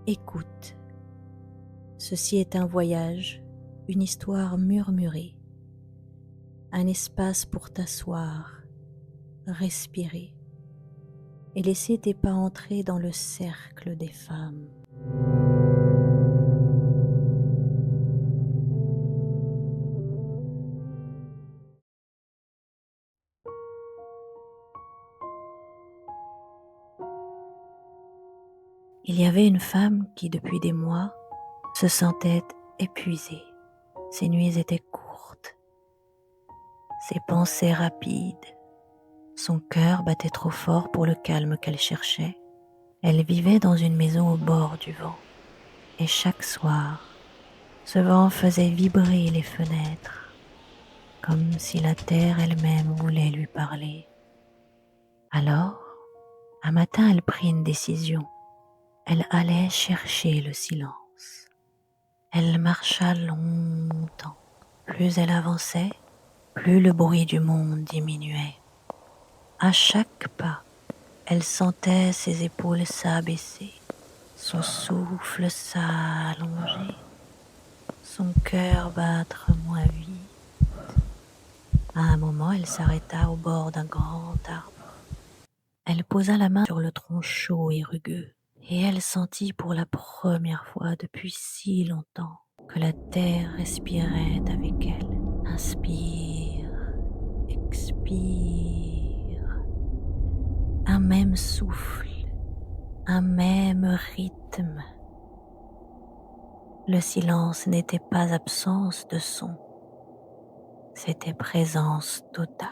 Écoute, ceci est un voyage, une histoire murmurée, un espace pour t'asseoir, respirer et laisser tes pas entrer dans le cercle des femmes. Il y avait une femme qui, depuis des mois, se sentait épuisée. Ses nuits étaient courtes, ses pensées rapides. Son cœur battait trop fort pour le calme qu'elle cherchait. Elle vivait dans une maison au bord du vent. Et chaque soir, ce vent faisait vibrer les fenêtres, comme si la terre elle-même voulait lui parler. Alors, un matin, elle prit une décision. Elle allait chercher le silence. Elle marcha longtemps. Plus elle avançait, plus le bruit du monde diminuait. À chaque pas, elle sentait ses épaules s'abaisser, son souffle s'allonger, son cœur battre moins vite. À un moment, elle s'arrêta au bord d'un grand arbre. Elle posa la main sur le tronc chaud et rugueux, et elle sentit pour la première fois depuis si longtemps que la terre respirait avec elle. Inspire, expire, un même souffle, un même rythme. Le silence n'était pas absence de son, c'était présence totale.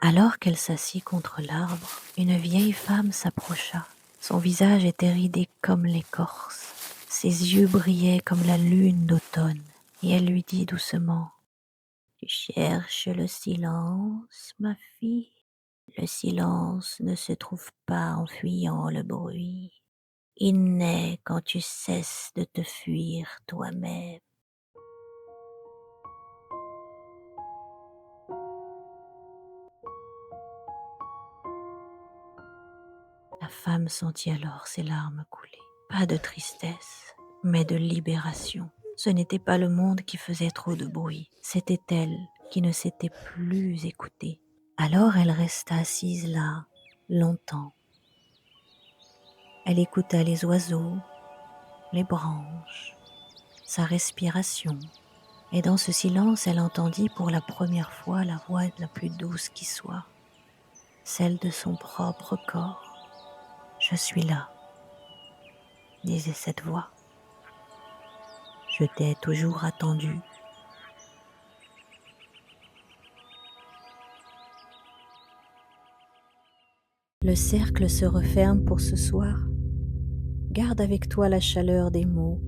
Alors qu'elle s'assit contre l'arbre, une vieille femme s'approcha. Son visage était ridé comme l'écorce, ses yeux brillaient comme la lune d'automne, et elle lui dit doucement: « Tu cherches le silence, ma fille? Le silence ne se trouve pas en fuyant le bruit. Il naît quand tu cesses de te fuir toi-même. » La femme sentit alors ses larmes couler. Pas de tristesse, mais de libération. Ce n'était pas le monde qui faisait trop de bruit, c'était elle qui ne s'était plus écoutée. Alors elle resta assise là, longtemps. Elle écouta les oiseaux, les branches, sa respiration, et dans ce silence, elle entendit pour la première fois la voix la plus douce qui soit, celle de son propre corps. « Je suis là », disait cette voix. « Je t'ai toujours attendu. » Le cercle se referme pour ce soir. Garde avec toi la chaleur des mots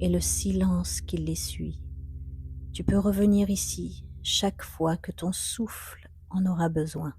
et le silence qui les suit. Tu peux revenir ici chaque fois que ton souffle en aura besoin.